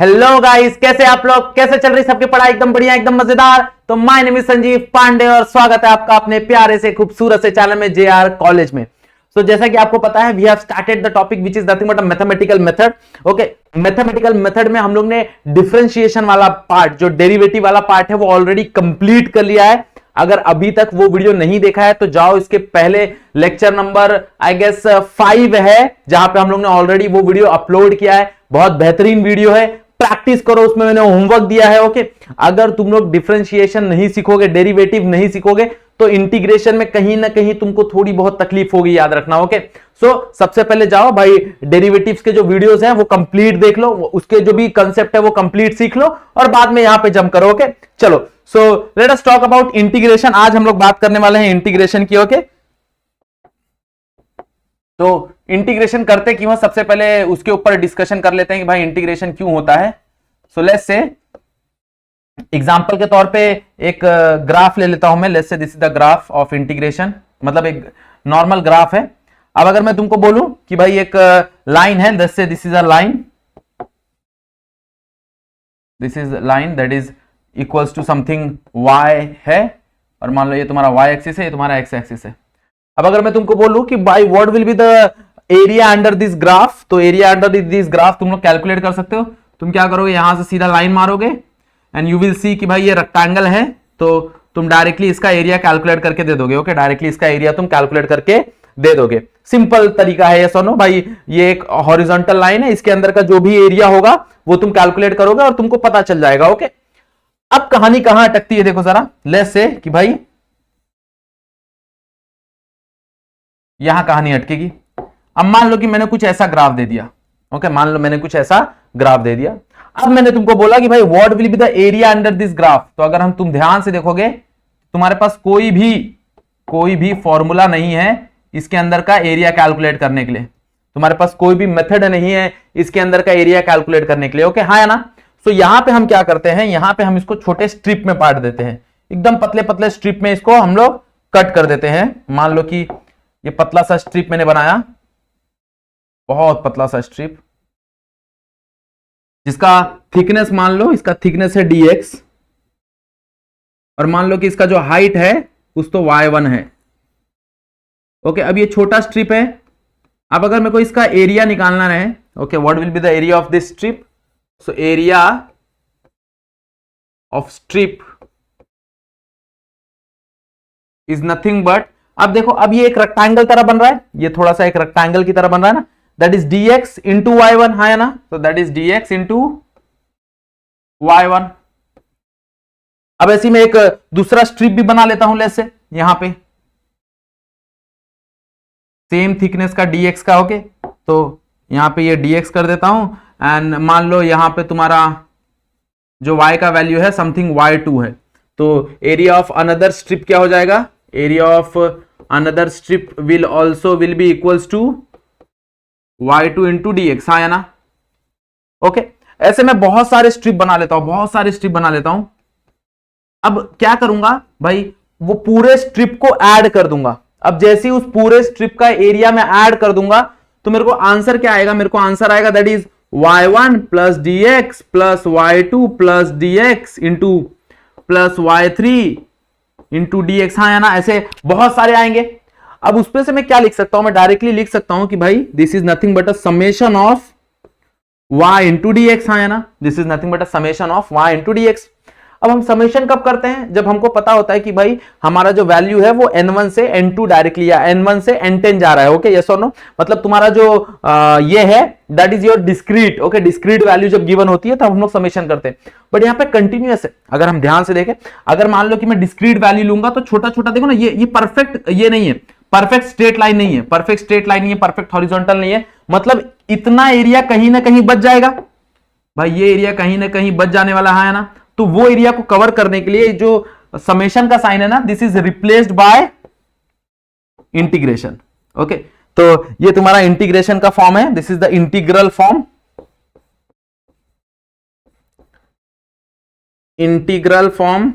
Hello guys, कैसे आप लोग? कैसे चल रही सबकी पढ़ाई? एकदम बढ़िया, एकदम मजेदार। तो my name is Sanjeev Pandey और स्वागत है आपका अपने प्यारे से खूबसूरत से चैनल में जेआर कॉलेज में। तो जैसा कि आपको पता है, we have started the topic which is nothing but a mathematical method. Okay, mathematical method में हम लोग ने डिफरेंशिएशन वाला पार्ट, जो डेरिवेटिव वाला पार्ट है, वो ऑलरेडी कंप्लीट कर लिया है। अगर अभी तक वो वीडियो नहीं देखा है तो जाओ, इसके पहले लेक्चर नंबर आई गेस 5 है, जहां पे हम लोग ने ऑलरेडी वो वीडियो अपलोड किया है। बहुत बेहतरीन वीडियो है, प्रैक्टिस करो, उसमें मैंने होमवर्क दिया है। ओके, अगर तुम लोग डिफरेंशिएशन नहीं सीखोगे, डेरिवेटिव नहीं सीखोगे, तो इंटीग्रेशन में कहीं ना कहीं तुमको थोड़ी बहुत तकलीफ होगी, याद रखना। ओके, सबसे पहले जाओ भाई, डेरिवेटिव्स के जो वीडियोस हैं वो कंप्लीट देख लो, उसके जो भी कंसेप्ट है वो कंप्लीट सीख लो, और बाद में यहां पे जंप करो। ओके, चलो, so let us talk about integration. आज हम लोग बात करने वाले हैं इंटीग्रेशन की। ओके, तो इंटीग्रेशन करते क्यों है, सबसे पहले उसके ऊपर डिस्कशन कर लेते हैं कि भाई इंटीग्रेशन क्यों होता है। सो लेट्स से एग्जांपल के तौर पे एक ग्राफ ले लेता हूं मैं। Let's say this is the graph of integration, मतलब एक नॉर्मल ग्राफ है। अब अगर मैं तुमको बोलूं कि भाई एक लाइन है, let's say this is a line, this is line that is equals to something y है, और मान लो ये तुम्हारा y एक्सिस है, ये तुम्हारा x एक्सिस है। अब अगर मैं तुमको बोलूं कि by what will be the area under this graph, तो एरिया अंडर दिस ग्राफ तुम लोग कैलकुलेट कर सकते हो। तुम क्या करोगे, यहां से सीधा लाइन मारोगे एंड यू विल सी कि भाई ये रेक्टेंगल है, तो तुम डायरेक्टली इसका एरिया कैलकुलेट करके दे दोगे। ओके, डायरेक्टली इसका एरिया तुम कैलकुलेट करके दे दोगे। सिंपल तरीका है ये, सुनो भाई, ये एक हॉरिजॉन्टल लाइन है, इसके अंदर का जो भी एरिया होगा वो तुम कैलकुलेट करोगे और तुमको पता चल जाएगा। ओके, अब कहानी कहां अटकती है देखो जरा। लेट्स से कि भाई यहां कहानी अटकेगी। अब मान लो कि मैंने कुछ ऐसा ग्राफ दे दिया। ओके, मान लो मैंने कुछ ऐसा ग्राफ दे दिया। अब मैंने तुमको बोला कि भाई what will be the area under this graph. तो अगर हम तुम ध्यान से देखोगे, तुम्हारे पास कोई भी फॉर्मूला नहीं है इसके अंदर का एरिया कैलकुलेट करने के लिए। तुम्हारे पास कोई भी मेथड नहीं है इसके अंदर का एरिया कैलकुलेट करने के लिए। ओके, हाँ या ना? सो यहां पे हम क्या करते हैं, यहां पे हम इसको छोटे स्ट्रिप में बांट देते हैं, एकदम पतले पतले स्ट्रिप में इसको हम लोग कट कर देते हैं। मान लो कि ये पतला सा स्ट्रिप मैंने बनाया, बहुत पतला सा स्ट्रिप, जिसका थिकनेस मान लो, इसका थिकनेस है dx, और मान लो कि इसका जो हाइट है उस तो y1 है। ओके, अब ये छोटा स्ट्रिप है। अब अगर मेरे को इसका एरिया निकालना है, okay, what will be the area of this strip. So area of strip is nothing but, अब देखो, अब ये एक रेक्टेंगल तरह बन रहा है, ये थोड़ा सा एक रेक्टेंगल की तरह बन रहा है ना, that is dx into y1, है ना? तो that is dx into y1। अब ऐसी में एक दूसरा स्ट्रिप भी बना लेता हूं, लेट्स से यहां पे सेम थिकनेस का dx का। ओके, तो यहां पे ये dx कर देता हूं, एंड मान लो यहां पे तुम्हारा जो y का वैल्यू है समथिंग y2 है, तो एरिया ऑफ अनदर स्ट्रिप क्या हो जाएगा, area of another strip will be equals to y2 into dx, हाँ या ना? ओके, ऐसे मैं बहुत सारे स्ट्रिप बना लेता हूं, बहुत सारे स्ट्रिप बना लेता हूं। अब क्या करूंगा भाई, वो पूरे स्ट्रिप को ऐड कर दूंगा। अब जैसे ही उस पूरे स्ट्रिप का एरिया में ऐड कर दूंगा, तो मेरे को आंसर क्या आएगा, मेरे को आंसर आएगा that is y1 plus dx plus y2 plus dx into plus y3 into dx, हाँ या ना? ऐसे बहुत सारे आएंगे। अब उसमें से मैं क्या लिख सकता हूं, मैं डायरेक्टली लिख सकता हूं कि भाई this is nothing but a summation of y into dx, हाँ है ना? This is nothing but a summation of y into dx। अब हम समेशन कब करते हैं, जब हमको पता होता है कि भाई हमारा जो वैल्यू है वो n1 से n2 डायरेक्टली, या n1 से n10 जा रहा है। ओके, यस और नो? मतलब तुम्हारा जो ये है that is your discrete. Okay, discrete value जब गिवन होती है तब हम लोग समेशन करते हैं, बट यहाँ पे कंटिन्यूअस है। अगर हम ध्यान से देखें, अगर मान लो कि मैं डिस्क्रीट वैल्यू लूंगा तो छोटा छोटा देखो ना, ये परफेक्ट ये नहीं है, परफेक्ट स्ट्रेट लाइन नहीं है, परफेक्ट स्ट्रेट लाइन नहीं है, परफेक्ट हॉरिजॉन्टल नहीं है, मतलब इतना एरिया कहीं ना कहीं बच जाएगा भाई, ये एरिया कहीं ना कहीं बच जाने वाला है ना? तो वो एरिया को कवर करने के लिए जो समेशन का साइन है ना, this is replaced by integration. Okay, तो ये तुम्हारा इंटीग्रेशन का फॉर्म है, this is the integral form, integral form.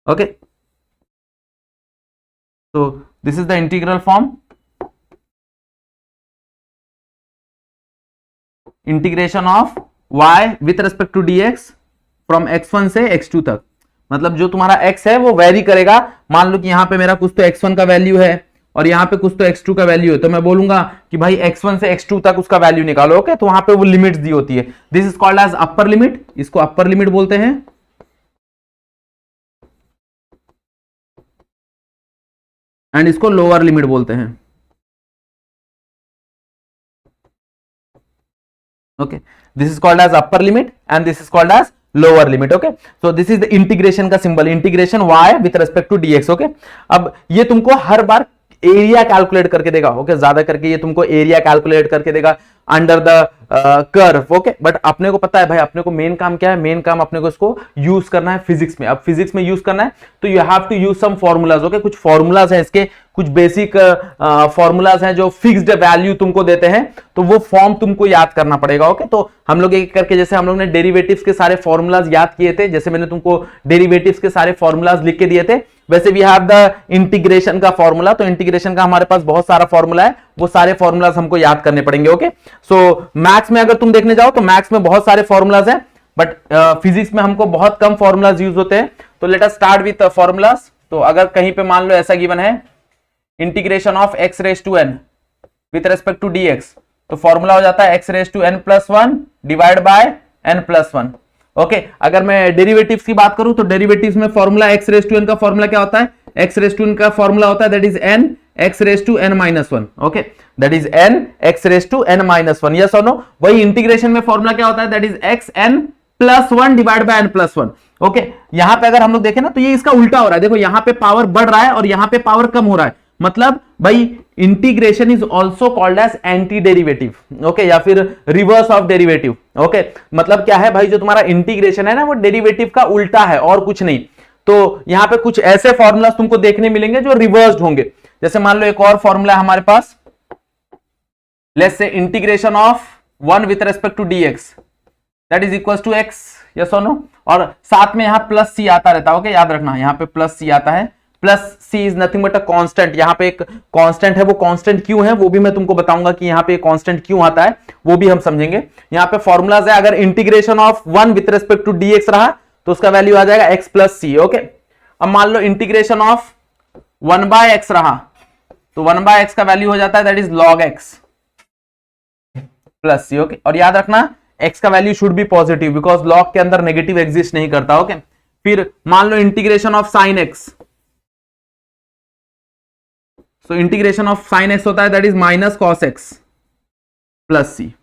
Okay, So this is the integral form. Integration of y with respect to dx from x1 से x2 तक, मतलब जो तुम्हारा x है वो वेरी करेगा। मान लो कि यहां पे मेरा कुछ तो x1 का वैल्यू है और यहां पे कुछ तो x2 का वैल्यू है, तो मैं बोलूंगा कि भाई x1 से x2 तक उसका वैल्यू निकालो। ओके, तो वहां पे वो लिमिट्स दी होती है। This is called as upper limit, इसको अपर लिमिट बोलते हैं। एंड इसको लोअर लिमिट बोलते हैं। Okay, this is called as upper limit and this is called as lower limit. Okay, so this is the integration का symbol, integration y with respect to dx. Okay, अब ये तुमको हर बार area calculate करके देगा। Okay, ज्यादा करके ये तुमको एरिया कैलकुलेट करके देगा under the curve. Okay, but अपने को पता है भाई, अपने को मेन काम क्या है, मेन काम अपने को इसको यूज करना है फिजिक्स में। अब फिजिक्स में यूज करना है तो you have to use some formulas. Okay, कुछ फॉर्मूलाज हैं इसके, कुछ बेसिक फॉर्मूलाज हैं जो फिक्स्ड वैल्यू तुमको देते हैं, तो वो फॉर्म तुमको याद करना पड़ेगा। ओके, तो हम लोग एक करके, जैसे हम लोग ने डेरिवेटिव्स के सारे फॉर्मूलाज याद किए थे, जैसे मैंने तुमको डेरिवेटिव्स के सारे फॉर्मूलाज लिख के दिए थे, वैसे वी हैव द इंटीग्रेशन का फॉर्मूला। तो इंटीग्रेशन का हमारे पास बहुत सारा फॉर्मूला है, वो सारे फॉर्मूलाज हमको याद करने पड़ेंगे। ओके, सो मैथ्स में अगर तुम देखने जाओ तो मैथ्स में बहुत सारे फॉर्मूलाज हैं, बट फिजिक्स में हमको बहुत कम फॉर्मूलाज यूज होते हैं। तो let us start with formulas. तो अगर कहीं पे मान लो ऐसा गिवन है integration of x raise to n with respect to dx, तो फॉर्मूला हो जाता है x raise to n plus 1 divide by n plus 1। Okay, अगर मैं डेरिवेटिव्स की बात करूं तो डेरिवेटिव्स में formula x raise to n का फॉर्मूला क्या होता है, x रेज टू n का फॉर्मूला होता है that is n x raise to n minus 1। Okay, that is n x raise to n minus 1। Yes और नो? वही इंटीग्रेशन में फॉर्मूला क्या होता है, that is x n plus 1 divide by n plus 1। Okay, यहां पे अगर हम लोग देखें ना तो ये इसका उल्टा हो रहा है। देखो यहां पे पावर बढ़ रहा है और यहां पे पावर कम हो रहा है, मतलब भाई integration is also called as anti derivative. Okay, या फिर रिवर्स ऑफ डेरिवेटिव। ओके, मतलब क्या है भाई, जो तुम्हारा इंटीग्रेशन है ना वो डेरिवेटिव का उल्टा है और कुछ नहीं। तो यहां पे कुछ ऐसे फॉर्मूला तुमको देखने मिलेंगे जो रिवर्स्ड होंगे। जैसे मान लो एक और फॉर्मूला है हमारे पास, let's say integration of 1 with respect to dx that is equal to x। Yes और नो? और साथ में यहां प्लस सी आता रहता है। ओके, याद रखना यहां पे प्लस सी आता है। Plus C is nothing but a constant. यहां पे एक कांस्टेंट है, वो कांस्टेंट क्यों है वो भी मैं तुमको बताऊंगा कि यहां पे कांस्टेंट क्यों आता है, वो भी हम समझेंगे। यहां पे फॉर्मूलाज है, अगर integration of 1 with respect to dx रहा तो उसका वैल्यू आ जाएगा x प्लस सी। ओके, अब मान लो इंटीग्रेशन ऑफ 1 बाय x रहा तो 1 बाय x का वैल्यू हो जाता है that is log x plus C. Okay, और याद रखना x का value should be positive because log के अंदर नेगेटिव एग्जिस्ट नहीं करता। ओके, फिर मान लो इंटीग्रेशन ऑफ साइन x, सो इंटीग्रेशन ऑफ साइन x होता है that is minus cos x plus C.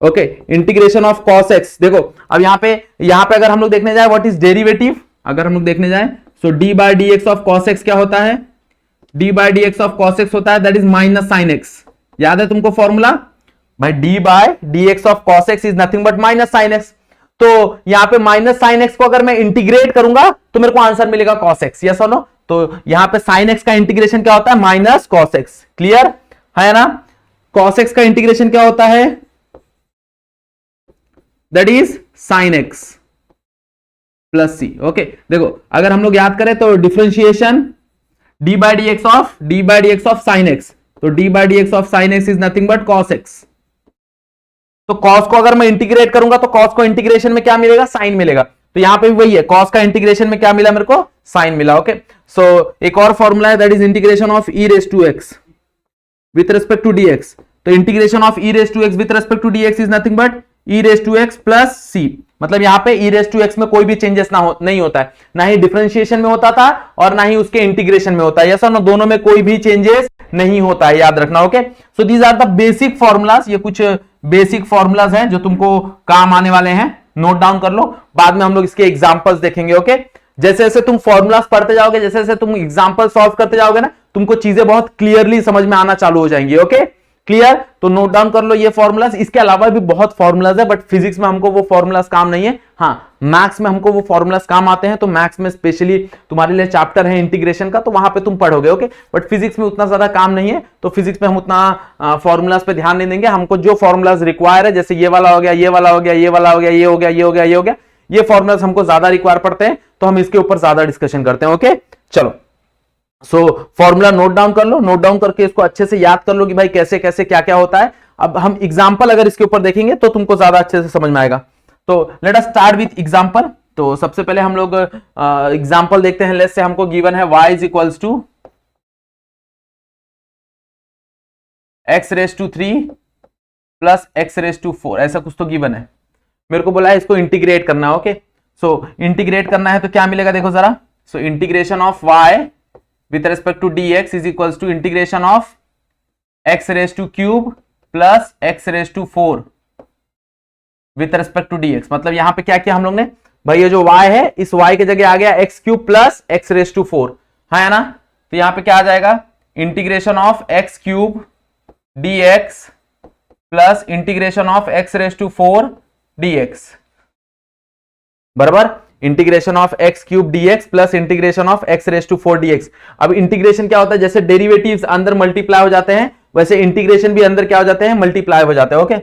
Okay, integration of cos x, देखो अब यहां पे अगर हम लोग देखने जाए व्हाट इज डेरिवेटिव, अगर हम लोग देखने जाए so d by dx of cos x क्या होता है, d by dx of cos x होता है that is minus sine x। याद है तुमको फॉर्मूला भाई, d by dx of cos x is nothing but minus sine x। तो यहां पे माइनस साइन x को अगर मैं इंटीग्रेट करूंगा तो मेरे को आंसर मिलेगा कॉस x। यस और नो? तो यहां पे साइन x का इंटीग्रेशन क्या होता है, माइनस कॉस x। क्लियर है ना? कॉस x का इंटीग्रेशन क्या होता है, that is sine x plus C. Okay, देखो अगर हम लोग याद करें तो differentiation d by dx of sine x, तो d by dx of sine x is nothing but cos x। तो कॉस को अगर मैं इंटीग्रेट करूंगा तो कॉस को इंटीग्रेशन में क्या मिलेगा, साइन मिलेगा। तो यहां पे भी वही है, कॉस का इंटीग्रेशन में क्या मिला मेरे को, साइन मिला। ओके, सो एक और फॉर्मूला है that is integration of e raise to x with respect to dx। तो integration of e raise to x with respect to dx is nothing but e raise to x plus c। मतलब यहां पे e raise to x में कोई भी changes नहीं होता है, ना ही डिफरेंशिएशन में होता था और ना ही उसके इंटीग्रेशन में होता है। यस और नो? दोनों में कोई भी चेंजेस नहीं होता है, याद रखना। Okay, so these are the basic formulas. ये कुछ बेसिक फॉर्मूलाज हैं जो तुमको काम आने वाले हैं, नोट डाउन कर लो। बाद में हम लोग इसके एग्जांपल्स देखेंगे। ओके, जैसे जैसे तुम फॉर्मूलाज पढ़ते जाओगे, जैसे जैसे तुम एग्जांपल सॉल्व करते जाओगे ना, तुमको चीजें बहुत क्लियरली समझ में आना चालू हो जाएंगी। Okay, clear? तो नोट डाउन कर लो ये फॉर्मूलाज। इसके अलावा भी बहुत फॉर्मूलाज है, बट फिजिक्स में हमको वो फॉर्मूलाज काम नहीं है। हाँ, मैथ्स में हमको वो फॉर्मूलाज काम आते हैं। तो मैथ्स में स्पेशली तुम्हारे लिए चैप्टर है इंटीग्रेशन का, तो वहां पे तुम पढ़ोगे। ओके, बट फिजिक्स में उतना ज्यादा काम नहीं है, तो फिजिक्स में हम उतना फॉर्मूलाज पे ध्यान नहीं देंगे। हमको जो फॉर्मूलाज रिक्वायर है, जैसे ये वाला हो गया, ये वाला हो गया, ये वाला हो गया, ये हो गया, ये हो गया, ये हो गया, ये फॉर्मूलाज हमको ज्यादा रिक्वायर पड़ते हैं, तो हम इसके ऊपर ज्यादा डिस्कशन करते हैं। ओके, चलो सो फॉर्मूला नोट डाउन कर लो, नोट डाउन करके इसको अच्छे से याद कर लो कि भाई कैसे कैसे क्या क्या होता है। अब हम एग्जांपल अगर इसके ऊपर देखेंगे तो तुमको ज्यादा अच्छे से समझ में आएगा। तो let us start with example. तो सबसे पहले हम लोग एग्जांपल देखते हैं। लेट्स से हमको गिवन है y is equals to x raise to 3 plus x raise to 4, ऐसा कुछ तो गिवन है। मेरे को बोला है इसको इंटीग्रेट करना है। ओके, सो इंटीग्रेट करना है तो क्या मिलेगा देखो जरा। सो integration of y with respect to dx is equals to integration of x raised to cube plus x raised to 4 with respect to dx। मतलब यहां पे क्या किया हम लोग ने भाई, ये जो y है इस y के जगह आ गया x cube plus x raised to 4, है ना। तो यहां पे क्या आ जाएगा, integration of x cube dx plus integration of x raised to 4 dx बराबर integration of x cube dx plus integration of x raise to 4 dx। अब इंटीग्रेशन क्या होता है, जैसे डेरिवेटिव्स अंदर मल्टीप्लाई हो जाते हैं वैसे इंटीग्रेशन भी अंदर क्या हो जाते हैं, मल्टीप्लाई हो जाते हैं। ओके,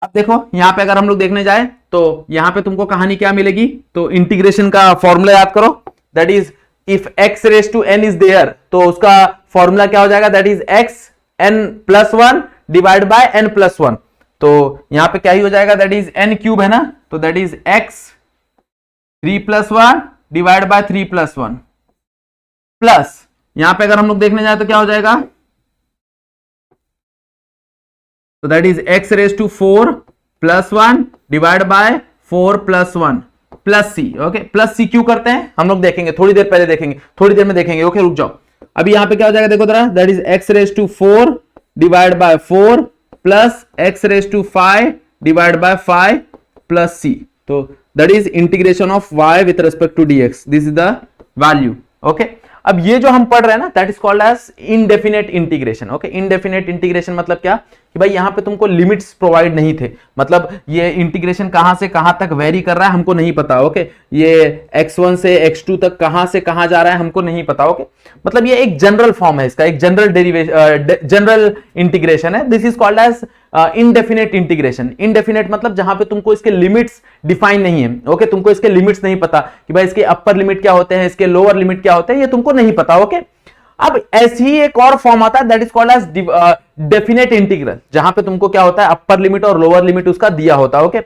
अब देखो यहां पे अगर हम लोग देखने जाए तो यहां पे तुमको कहानी क्या मिलेगी, तो इंटीग्रेशन का फॉर्मूला याद करो, that is if x raise to n is there, तो उसका फॉर्मूला क्या हो जाएगा, that is x n plus 1 divide by n plus 1। तो यहां पे क्या ही हो जाएगा, दैट इज n क्यूब है ना, तो that is x 3 plus 1 divide by 3 plus 1 plus यहां पे अगर हम लोग देखने जाए तो क्या हो जाएगा, तो that is x raise to 4 plus 1 divide by 4 plus 1 plus c। Okay, plus c क्यों करते हैं हम लोग देखेंगे, थोड़ी देर पहले देखेंगे, थोड़ी देर में देखेंगे। ओके, रुक जाओ। अभी यहां पे क्या हो जाएगा देखो जरा, that is x raise to 4 divide by 4 plus x raise to 5 divide by 5 plus c। तो that is integration of y with respect to dx, this is the value। okay, अब ये जो हम पढ़ रहे हैं ना, that is called as indefinite integration। okay, indefinite integration मतलब क्या कि भाई यहां पे तुमको लिमिट्स प्रोवाइड नहीं थे, मतलब ये इंटीग्रेशन कहां से कहां तक वेरी कर रहा है हमको नहीं पता। ओके, ये x1 से x2 तक कहां से कहां जा रहा है हमको नहीं पता। ओके, मतलब ये एक जनरल फॉर्म है इसका, एक जनरल डेरिवेशन, जनरल इंटीग्रेशन है। This is called as indefinite integration. Indefinite मतलब जहां पे तुमको इसके लिमिट्स डिफाइन नहीं है। ओके, तुमको इसके लिमिट्स नहीं पता कि भाई इसके अपर लिमिट क्या होते हैं, इसके लोअर लिमिट क्या होते हैं, ये तुमको नहीं पता। ओके, अब ऐसी ही एक और फॉर्म आता है, that is called as definite integral, जहां पे तुमको क्या होता है, अपर लिमिट और लोअर लिमिट उसका दिया होता है। Okay,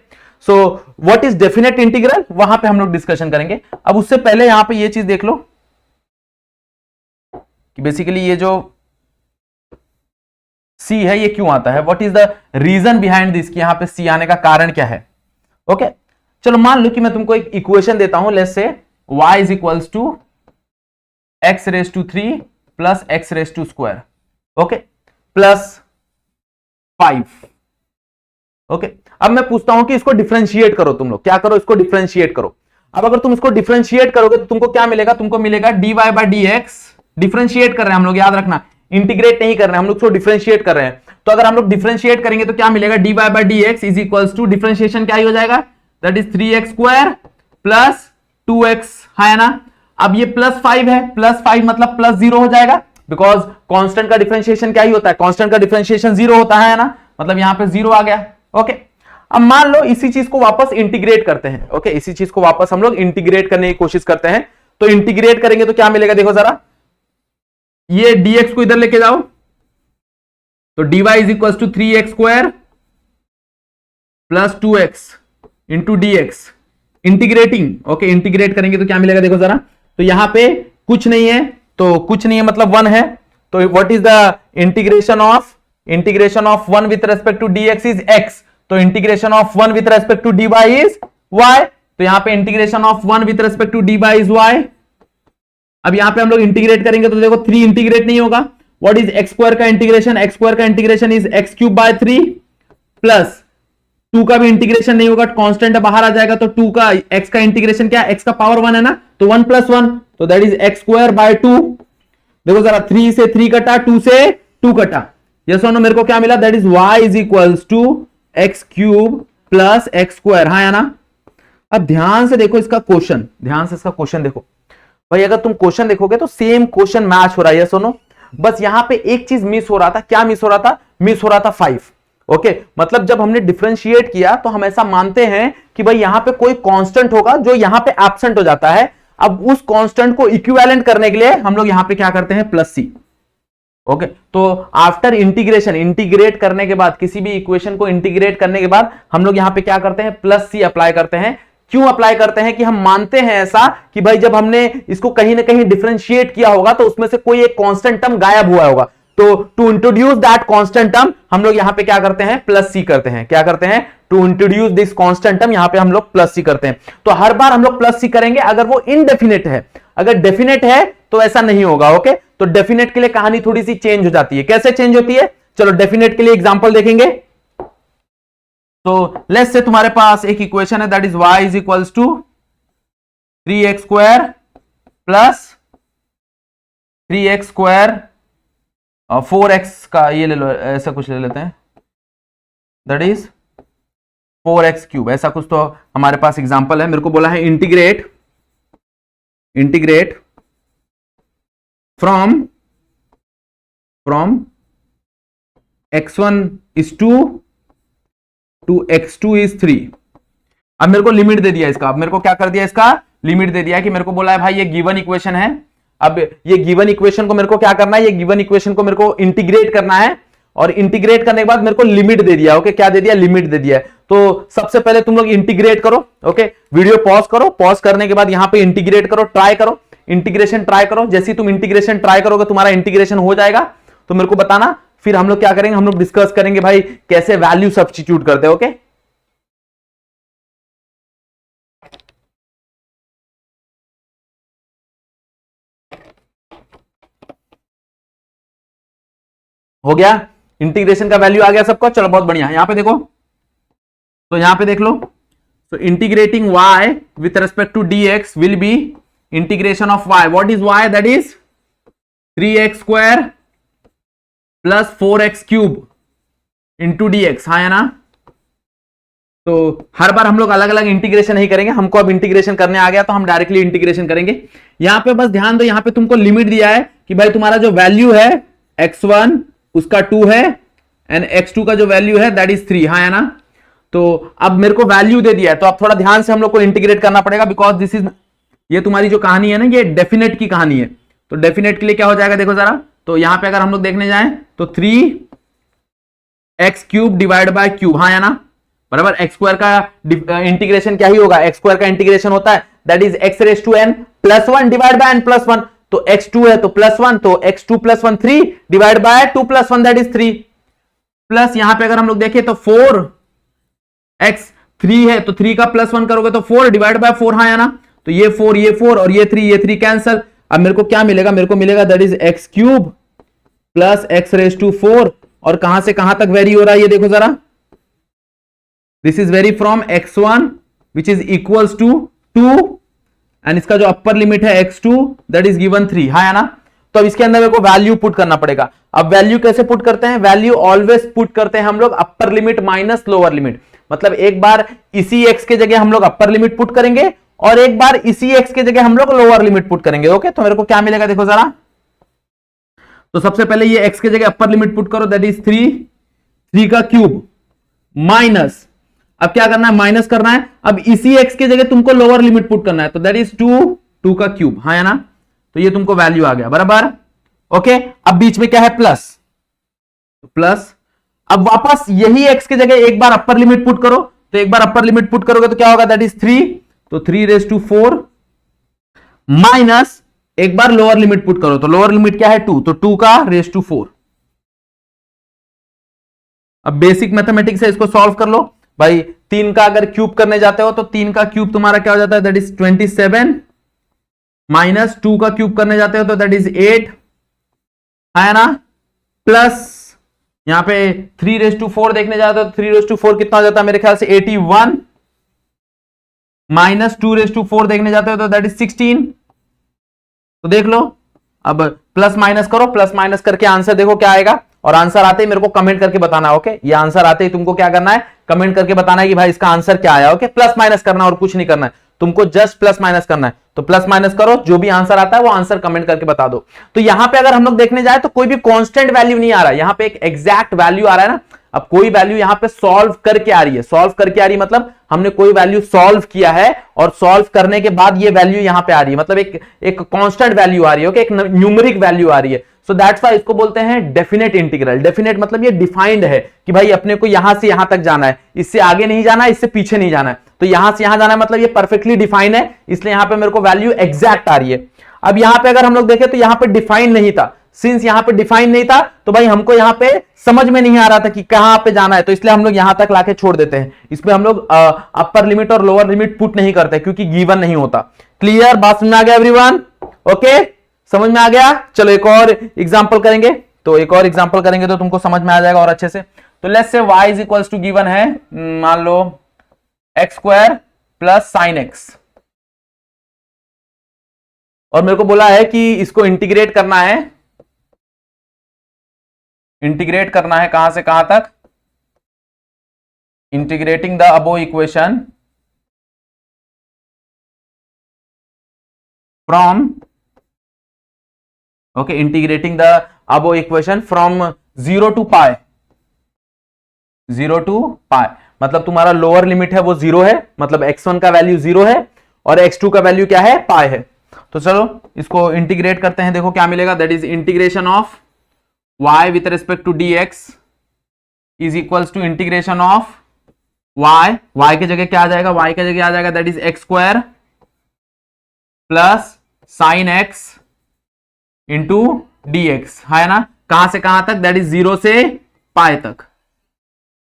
so what is definite integral, वहां पे हम लोग डिस्कशन करेंगे। अब उससे पहले यहां पे ये चीज देख लो कि बेसिकली ये जो C है ये क्यों आता है, what is the reason behind this, कि यहां पे C आने का कारण क्या है। ओके, चलो मान लो कि मैं तुमको एक इक्वेशन देता हूं, let's say y is equals to x raise to 3 plus x raise to square, okay, plus 5। Okay, अब मैं पूछता हूं कि इसको डिफरेंशिएट करो, तुम लोग क्या करो, इसको डिफरेंशिएट करो। अब अगर तुम इसको डिफरेंशिएट करोगे तो तुमको क्या मिलेगा, तुमको मिलेगा dy बाय dx। डिफरेंशिएट कर रहे हैं हम लोग, याद रखना, इंटीग्रेट नहीं कर रहे हैं हम लोग, इसको डिफरेंशिएट कर रहे हैं। तो अगर हम लोग डिफरेंशिएट करेंगे तो क्या मिलेगा, dy by dx is equals to differentiation क्या ही हो जाएगा, that is 3x square plus 2x, है ना। अब ये प्लस 5 है, प्लस 5 मतलब प्लस 0 हो जाएगा, बिकॉज कांस्टेंट का डिफरेंशिएशन क्या ही होता है, कांस्टेंट का डिफरेंशिएशन 0 होता है ना, मतलब यहां पे 0 आ गया। ओके, अब मान लो इसी चीज को वापस इंटीग्रेट करते हैं। ओके, इसी चीज को वापस हम लोग इंटीग्रेट करने की कोशिश करते हैं। तो इंटीग्रेट करेंगे तो क्या मिलेगा, देखो जरा, ये dx को इधर लेके जाओ, तो dy is equal to 3x square plus 2x into dx। Integrating, okay, integrate करेंगे तो क्या मिलेगा, देखो जरा, तो यहां पे कुछ नहीं है, तो कुछ नहीं है मतलब 1 है, तो what is the integration of 1 with respect to dx is x, तो integration of 1 with respect to dy is y, तो यहां पे integration of 1 with respect to dy is y। अब यहां पे हम लोग इंटीग्रेट करेंगे तो देखो 3 इंटीग्रेट नहीं होगा, व्हाट इज x स्क्वायर का इंटीग्रेशन, x स्क्वायर का integration is x cube by 3 plus 2 का भी इंटीग्रेशन नहीं होगा, कांस्टेंट बाहर आ जाएगा, तो 2 का x का इंटीग्रेशन क्या है, x का पावर 1 है ना, तो 1 प्लस 1, तो that is x square by 2। देखो जरा, 3 से 3 कटा, 2 से 2 कटा, यस और नो, मेरे को क्या मिला, that is y is equals to x cube plus x square, हाँ या ना। अब ध्यान से देखो इसका क्वेश्चन, ध्यान से इसका क्वेश्चन देखो भाई, अगर तुम क्वेश्चन देखोगे तो सेम क्वेश्चन मैच हो रहा है, सुनो, बस यहां पे एक चीज मिस हो रहा था। क्या मिस हो रहा था, मिस हो रहा था 5। ओके, मतलब जब हमने डिफरेंशिएट किया तो हम ऐसा मानते हैं कि भाई यहां पे कोई कांस्टेंट होगा जो यहां पे एब्सेंट हो जाता है। अब उस कांस्टेंट को इक्विवेलेंट करने के लिए हम लोग यहां पे क्या करते हैं, प्लस सी। ओके, तो आफ्टर इंटीग्रेशन, इंटीग्रेट करने के बाद, किसी भी इक्वेशन को इंटीग्रेट करने के बाद हम लोग यहां पे क्या करते हैं, प्लस सी अप्लाई करते हैं। क्यों अप्लाई करते हैं? कि हम मानते हैं ऐसा कि भाई जब हमने इसको कहीं ना कहीं डिफरेंशिएट किया होगा तो उसमें से कोई एक कांस्टेंट टर्म गायब हुआ होगा, तो to introduce that constant term हम लोग यहां पे क्या करते हैं, प्लस सी करते हैं। क्या करते हैं? To introduce this constant term, यहां पे हम लोग प्लस सी करते हैं। तो हर बार हम लोग प्लस सी करेंगे अगर वो इनडेफिनेट है। अगर डेफिनेट है तो ऐसा नहीं होगा। ओके, तो डेफिनेट के लिए कहानी थोड़ी सी चेंज हो जाती है। कैसे चेंज होती है? चलो डेफिनेट के लिए एग्जांपल देखेंगे। तो लेट्स से तुम्हारे पास एक इक्वेशन है, that is y is equals to 3x square plus 3x square 4x का ये ले लो, ऐसा कुछ ले लेते हैं, दैट इज 4x क्यूब, ऐसा कुछ तो हमारे पास एग्जांपल है। मेरे को बोला है integrate from x1 is 2 to x2 is 3। अब मेरे को लिमिट दे दिया इसका। अब मेरे को क्या कर दिया, इसका लिमिट दे दिया कि मेरे को बोला है भाई ये गिवन इक्वेशन है। अब ये गिवन इक्वेशन को मेरे को क्या करना है, ये गिवन इक्वेशन को मेरे को इंटीग्रेट करना है, और इंटीग्रेट करने के बाद मेरे को लिमिट दे दिया। ओके, क्या दे दिया, लिमिट दे दिया। तो सबसे पहले तुम लोग इंटीग्रेट करो। ओके, वीडियो पॉज करो, पॉज करने के बाद यहां पे इंटीग्रेट करो, ट्राई करो, इंटीग्रेशन ट्राई करो। जैसे तुम इंटीग्रेशन ट्राई करोगे तुम्हारा इंटीग्रेशन हो जाएगा तो मेरे को बताना, फिर हम लोग क्या करेंगे, हम लोग डिस्कस करेंगे भाई कैसे वैल्यू सब्स्टिट्यूट करते हैं। ओके, हो गया, इंटीग्रेशन का वैल्यू आ गया सबको। चलो बहुत बढ़िया, यहां पे देखो, तो यहां पे देख लो, तो integrating y with respect to dx will be integration of y। What is y? That is 3x square plus 4x cube into dx। हाँ है ना? तो हर बार हम लोग अलग अलग इंटीग्रेशन नहीं करेंगे, हमको अब इंटीग्रेशन करने आ गया तो हम डायरेक्टली इंटीग्रेशन करेंगे। यहां पे बस ध्यान दो, यहां पे तुमको लिमिट दिया है कि भाई तुम्हारा जो वैल्यू है x1 उसका 2 है एंड x2 का जो वैल्यू है दैट इज 3। हाँ है ना? तो अब मेरे को वैल्यू दे दिया है, तो अब थोड़ा ध्यान से हम लोग को इंटीग्रेट करना पड़ेगा, बिकॉज दिस इज, ये तुम्हारी जो कहानी है ना, ये डेफिनेट की कहानी है। तो डेफिनेट के लिए क्या हो जाएगा, देखो जरा, तो यहां पे अगर हम लोग देखने जाएं तो 3x cube divide by cube. हाँ है ना? बराबर, एक्स स्क्वायर का इंटीग्रेशन क्या ही होगा, एक्स स्क्वायर का इंटीग्रेशन होता है that is x raise to n plus 1 divide by n plus 1। तो x2 है तो प्लस 1, तो x2 plus 1 3 divide by 2 plus 1 that is 3। Plus यहां पे अगर हम लोग देखें तो 4x 3 है तो 3 का प्लस 1 करोगे तो 4 डिवाइड बाय 4। हाँ है ना? तो ये 4 और ये 3 कैंसल। अब मेरे को क्या मिलेगा, मेरे को मिलेगा that is x cube plus x raise to 4, और कहां से कहां तक वेरी हो रहा है ये देखो जरा, this is very from x1 which is equals to 2 and इसका जो अपर लिमिट है x2 दैट इज गिवन 3। हाँ है ना? तो अब इसके अंदर मेरे को वैल्यू पुट करना पड़ेगा। अब वैल्यू कैसे पुट करते हैं, वैल्यू ऑलवेज पुट करते हैं हम लोग upper limit minus lower limit. मतलब एक बार इसी x के जगह हम लोग अपर लिमिट पुट करेंगे और एक बार इसी x के जगह हम लोग लोअर लिमिट पुट करेंगे। ओके, तो मेरे को क्या मिलेगा देखो जरा, तो सबसे पहले ये x के जगह अपर लिमिट पुट करो दैट इज 3 का क्यूब माइनस, अब क्या करना है, माइनस करना है। अब इसी x के जगह तुमको लोअर लिमिट पुट करना है, तो दैट इज 2 का क्यूब। हाँ है ना? तो ये तुमको वैल्यू आ गया बराबर। ओके, अब बीच में क्या है, प्लस। अब वापस यही x के जगह एक बार अपर लिमिट पुट करो, तो एक बार अपर लिमिट पुट करोगे तो क्या होगा, दैट इज 3, तो 3 रेज टू 4 माइनस एक बार लोअर लिमिट पुट करो, तो लोअर लिमिट क्या है 2, तो 2 का रेज टू 4। अब बेसिक मैथमेटिक्स है, इसको सॉल्व कर लो भाई। 3 का अगर क्यूब करने जाते हो तो 3 का क्यूब तुम्हारा क्या हो जाता है, दैट इज 27 माइनस 2 का क्यूब करने जाते हो तो दैट इज 8। है ना? प्लस यहां पे 3 रेज टू 4 देखने जाते हो तो 3 रेज टू 4 कितना हो जाता है, मेरे ख्याल से 81 माइनस 2 रेज टू 4 देखने जाते हो तो दैट इज 16। तो देख लो, अब प्लस माइनस करो, प्लस माइनस करके आंसर देखो क्या आएगा, और आंसर आते ही मेरे को कमेंट करके बताना। ओके, ये आंसर आते ही तुमको क्या करना है, कमेंट करके बताना है कि भाई इसका आंसर क्या आया। ओके, प्लस माइनस करना और कुछ नहीं करना है, तुमको जस्ट प्लस माइनस करना है। तो प्लस माइनस करो, जो भी आंसर आता है वो आंसर कमेंट करके बता दो। तो यहां पे अगर हम लोग देखने जाए तो कोई भी कांस्टेंट वैल्यू नहीं आ रहा है, यहां पे एक एग्जैक्ट वैल्यू आ रहा है ना। अब कोई वैल्यू यहां पे सॉल्व करके आ रही है, सॉल्व करके आ रही है मतलब हमने कोई वैल्यू सॉल्व किया है और सॉल्व करने के बाद ये वैल्यू यहां पे आ रही है, मतलब एक कांस्टेंट वैल्यू आ रही है, ओके, एक न्यूमेरिक वैल्यू आ रही है। सो दैट्स व्हाई इसको बोलते हैं डेफिनेट इंटीग्रल। डेफिनेट मतलब ये डिफाइंड है कि भाई अपने को यहां से यहां तक जाना है, इससे आगे नहीं जाना है, इससे पीछे नहीं जाना है, तो यहां से यहां जाना है, मतलब ये परफेक्टली डिफाइन है, इसलिए यहां पे मेरे को वैल्यू एग्जैक्ट आ रही है। अब यहां पे अगर हम लोग देखें तो यहां पे डिफाइन नहीं था, सिंस यहां पे डिफाइन नहीं था तो भाई हमको यहां पे समझ में नहीं आ रहा था कि कहां पे जाना है, तो इसलिए हम लोग यहां तक लाके छोड़ देते हैं। इसमें हम लोग अपर लिमिट और लोअर लिमिट पुट नहीं करते क्योंकि गिवन नहीं होता। क्लियर, बात समझ में आ गया एवरीवन? ओके, समझ में आ गया। चलो एक और एग्जांपल करेंगे, तो एक और एग्जांपल करेंगे तो तुमको समझ में आ जाएगा और अच्छे से। तो let's say y is equals to given है, मान लो x square plus sine x, और मेरे को बोला है कि इसको इंटीग्रेट करना है, इंटीग्रेट करना है कहां से कहां तक, integrating the above equation from, okay, integrating the above equation from 0 to pi, 0 to pi, मतलब तुम्हारा लोअर लिमिट है वो 0 है, मतलब x1 का वैल्यू 0 है और x2 का वैल्यू क्या है, पाई है। तो चलो इसको इंटीग्रेट करते हैं, देखो क्या मिलेगा, that is integration of y with respect to dx is equals to integration of y की जगह क्या आ जाएगा, y की जगह आ जाएगा that is x square plus sine x into dx, है ना, कहां से कहां तक, दैट इज 0 से पाई तक।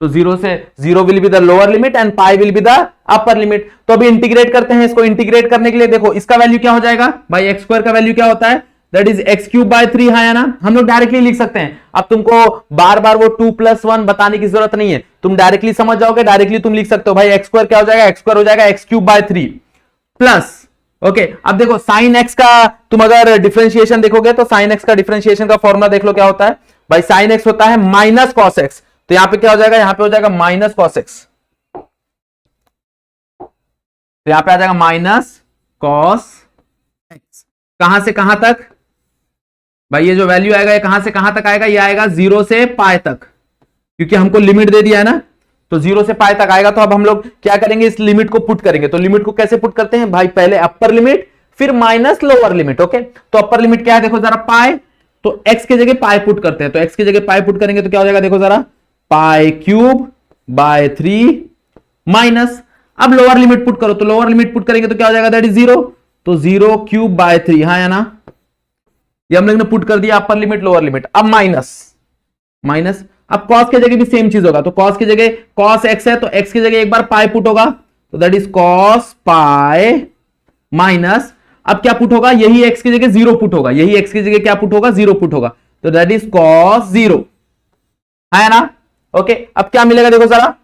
तो 0 से 0 will be the lower limit and pi will be the upper limit. तो अभी इंटीग्रेट करते हैं, इसको इंटीग्रेट करने के लिए देखो इसका वैल्यू क्या हो जाएगा भाई, एक्स स्क्वायर का वैल्यू क्या होता है, that is x cube by 3, है ना, हम लोग डायरेक्टली लिख सकते हैं। अब तुमको बार बार वो 2 + 1 बताने की जरूरत नहीं है, तुम डायरेक्टली समझ जाओगे, डायरेक्टली तुम लिख सकते हो भाई एक्स स्क्वायर क्या हो जाएगा, एक्स स्क्वायर हो जाएगा x cube by 3 plus, okay. अब देखो साइन एक्स का तुम अगर डिफरेंशिएशन देखोगे तो साइन एक्स का डिफरेंशिएशन का फॉर्मूला देख लो क्या होता है भाई, साइन एक्स होता है माइनस कॉस एक्स, तो यहां पे क्या हो जाएगा, यहां पे हो जाएगा माइनस कॉस एक्स, तो यहां पे आ जाएगा माइनस कॉस एक्स, कहां से कहां तक भाई, ये जो वैल्यू आएगा ये कहां से कहां तक आएगा, ये आएगा 0 से पाई तक, क्योंकि हमको लिमिट दे दिया है ना, तो 0 से पाई तक आएगा। तो अब हम लोग क्या करेंगे, इस लिमिट को पुट करेंगे। तो लिमिट को कैसे पुट करते हैं भाई, पहले अपर लिमिट फिर माइनस लोअर लिमिट, ओके। तो अपर लिमिट क्या है देखो जरा, पाई, तो x की जगह पाई पुट करते हैं, तो x की जगह पाई पुट करेंगे तो क्या हो जाएगा देखो जरा, पाई क्यूब बाय 3 माइनस, अब लोअर लिमिट पुट करो, तो लोअर लिमिट पुट करेंगे तो क्या हो जाएगा, दैट इज 0, तो 0 क्यूब बाय 3, हाँ है ना, ये हम लोग ने पुट कर दिया अपर लिमिट लोअर लिमिट। अब माइनस माइनस, अब कॉस की जगह भी सेम चीज होगा, तो कॉस की जगह कॉस एक्स है तो एक्स की जगह एक बार पाई पुट होगा, तो that is cos pi minus, अब क्या पुट होगा, यही एक्स की जगह 0 पुट होगा, यही एक्स की जगह क्या पुट होगा, 0 पुट होगा, तो दैट इज कॉस 0, है ना, ओके। अब क्या मिलेगा देखो जरा,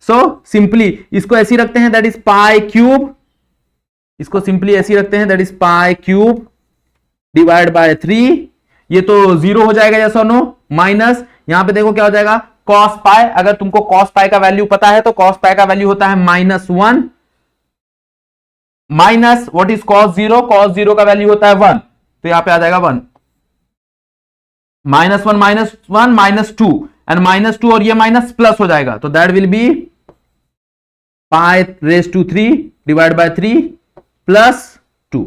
सो सिंपली इसको ऐसे रखते हैं, दैट इज पाई क्यूब, इसको सिंपली ऐसे रखते हैं, that is pi cube divide by 3, ये तो 0 हो जाएगा, यस और नो, माइनस यहां पे देखो क्या हो जाएगा, कॉस पाई, अगर तुमको कॉस पाई का वैल्यू पता है तो कॉस पाई का वैल्यू होता है -1 minus what is cos 0, cos 0 का वैल्यू होता है 1, तो यहां पे आ जाएगा 1, -1 -2 एंड -2 और ये माइनस प्लस हो जाएगा, तो that will be pi raise to 3 divide by 3 plus 2,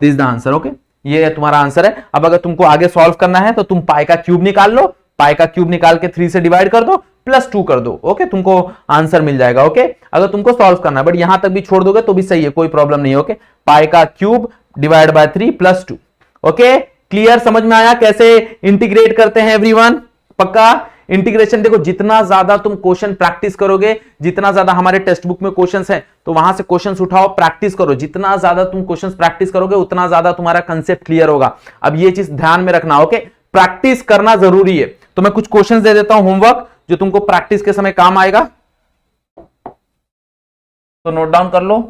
this is the answer, okay. ये तुम्हारा आंसर है। अब अगर तुमको आगे सॉल्व करना है तो तुम पाई का क्यूब निकाल लो, पाई का क्यूब निकाल के 3 से डिवाइड कर दो, +2 कर दो, ओके, तुमको आंसर मिल जाएगा, ओके। अगर तुमको सॉल्व करना है, बट यहां तक भी छोड़ दोगे तो भी सही है, कोई प्रॉब्लम नहीं है, ओके। पाई का cube divide by 3 +2, okay. Clear, समझ में आया कैसे इंटीग्रेट करते हैं एवरीवन? पक्का इंटीग्रेशन, देखो जितना ज्यादा तुम क्वेश्चन प्रैक्टिस करोगे, जितना ज्यादा हमारे टेक्स्ट बुक में क्वेश्चंस हैं तो वहां से क्वेश्चंस उठाओ, प्रैक्टिस करो, जितना ज्यादा तुम क्वेश्चंस प्रैक्टिस करोगे उतना ज्यादा तुम्हारा कंसेप्ट क्लियर होगा। अब ये चीज ध्यान में रखना, ओके, प्रैक्टिस करना जरूरी है। तो मैं कुछ क्वेश्चंस दे देता हूं होमवर्क जो तुमको प्रैक्टिस के समय काम आएगा, तो नोट डाउन कर लो।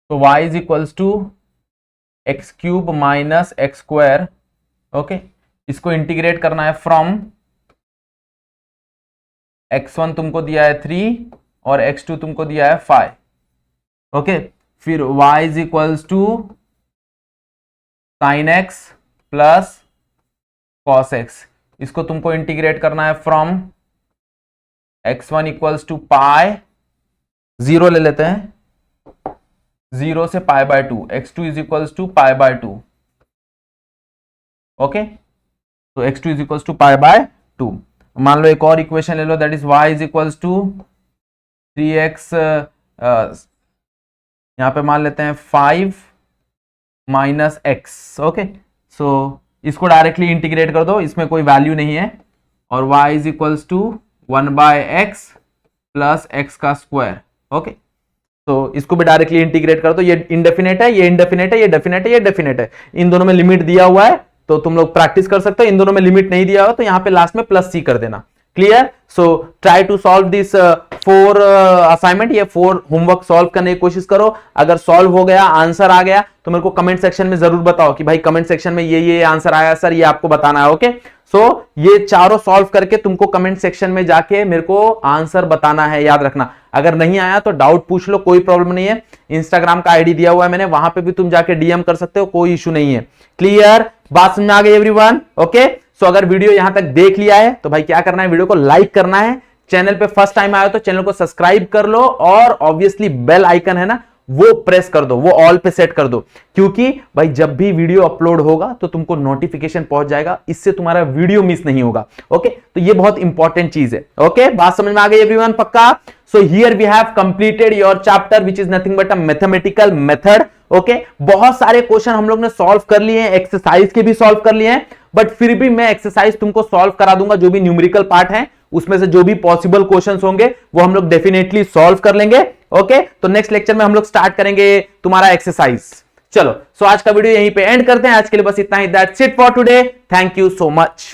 तो y is equals to x cube minus x square, okay. इसको इंटीग्रेट करना है फ्रॉम x1 तुमको दिया है 3 और x2 तुमको दिया है 5, ओके। फिर y is equals to sine x plus cos x, इसको तुमको इंटीग्रेट करना है from x1 equals to pi, 0 ले लेते हैं, 0 से pi by 2, x2 is equals to pi by 2, okay. तो x2 is equals to pi by 2। मान लो एक और इक्वेशन ले लो, that is y is equals to 3x, यहां पे मान लेते हैं 5 माइनस x, ओके। सो इसको डायरेक्टली इंटीग्रेट कर दो, इसमें कोई वैल्यू नहीं है, और y is equals to 1 by x plus x का स्क्वायर, ओके। तो इसको भी डायरेक्टली इंटीग्रेट कर दो, ये इंडेफिनेट है, ये इंडेफिनेट है, ये डेफिनेट है, ये डेफिनेट है, इन दोनों में लिमिट दिया हुआ है तो तुम लोग प्रैक्टिस कर सकते हो। इन दोनों में लिमिट नहीं दिया हुआ तो यहां पे लास्ट में प्लस सी कर देना, clear. So try to solve this 4 assignment, ये 4 होमवर्क सॉल्व करने की कोशिश करो। अगर सॉल्व हो गया, आंसर आ गया, तो मेरे को कमेंट सेक्शन में जरूर बताओ कि भाई कमेंट सेक्शन में ये आंसर आया सर, ये आपको बताना है, ओके। सो ये चारों सॉल्व करके तुमको कमेंट सेक्शन में जाके मेरे को आंसर बताना है, याद रखना। अगर नहीं आया तो डाउट पूछ लो, कोई प्रॉब्लम नहीं है। इंस्टाग्राम का आईडी दिया हुआ है मैंने, वहां पे भी तुम जाके डीएम कर सकते हो, कोई इशू नहीं है, क्लियर। बात समझ में आ गई एवरीवन, ओके। सो अगर वीडियो यहां तक देख लिया है तो भाई क्या करना है, वीडियो को लाइक करना है, चैनल पे फर्स्ट टाइम आए हो तो चैनल को सब्सक्राइब कर लो, और ऑब्वियसली बेल आइकन है ना, वो प्रेस कर दो, वो ऑल पे सेट कर दो, क्योंकि भाई जब भी वीडियो अपलोड होगा तो तुमको नोटिफिकेशन पहुंच जाएगा, इससे तुम्हारा वीडियो मिस नहीं होगा, ओके। तो ये बहुत इंपॉर्टेंट चीज है, ओके। बात समझ में आ गई एवरीवन, पक्का। So here we have completed your chapter which is nothing but a mathematical method, okay. बहुत सारे क्वेश्चन हम लोग ने सॉल्व कर लिए हैं, एक्सरसाइज के भी सॉल्व कर लिए हैं, बट फिर भी मैं एक्सरसाइज तुमको सॉल्व करा दूंगा, जो भी न्यूमेरिकल पार्ट है उसमें से जो भी पॉसिबल क्वेश्चंस होंगे वो हम लोग डेफिनेटली सॉल्व कर लेंगे, ओके। तो नेक्स्ट लेक्चर में हम लोग स्टार्ट करेंगे तुम्हारा एक्सरसाइज। चलो, सो आज का वीडियो यहीं पे एंड करते हैं, आज के लिए बस इतना ही, that's it for today, thank you so much.